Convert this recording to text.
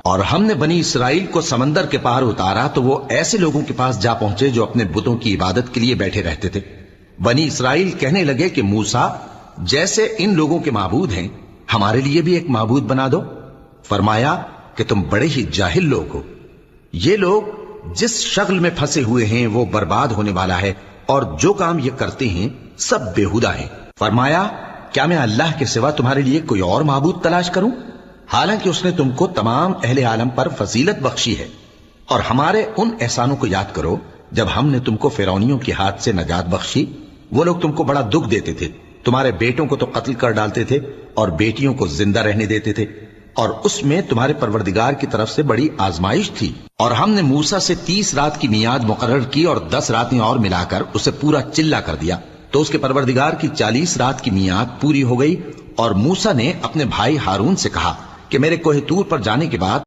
اور ہم نے بنی اسرائیل کو سمندر کے پار اتارا تو وہ ایسے لوگوں کے پاس جا پہنچے جو اپنے بتوں کی عبادت کے لیے بیٹھے رہتے تھے۔ بنی اسرائیل کہنے لگے کہ موسیٰ، جیسے ان لوگوں کے معبود ہیں ہمارے لیے بھی ایک معبود بنا دو۔ فرمایا کہ تم بڑے ہی جاہل لوگ ہو، یہ لوگ جس شغل میں پھنسے ہوئے ہیں وہ برباد ہونے والا ہے، اور جو کام یہ کرتے ہیں سب بےہودہ ہیں۔ فرمایا کیا میں اللہ کے سوا تمہارے لیے کوئی اور معبود تلاش کروں، حالانکہ اس نے تم کو تمام اہل عالم پر فضیلت بخشی ہے۔ اور ہمارے ان احسانوں کو یاد کرو جب ہم نے تم کو فرعونیوں کے ہاتھ سے نجات بخشی۔ وہ لوگ تم کو بڑا دکھ دیتے تھے، تمہارے بیٹوں کو تو قتل کر ڈالتے تھے اور بیٹیوں کو زندہ رہنے دیتے تھے، اور اس میں تمہارے پروردگار کی طرف سے بڑی آزمائش تھی۔ اور ہم نے موسیٰ سے 30 رات کی میعاد مقرر کی اور 10 راتیں اور ملا کر اسے پورا چلا کر دیا، تو اس کے پروردگار کی 40 رات کی میعاد پوری ہو گئی۔ اور موسیٰ نے اپنے بھائی ہارون سے کہا کہ میرے کوہ طور پر جانے کے بعد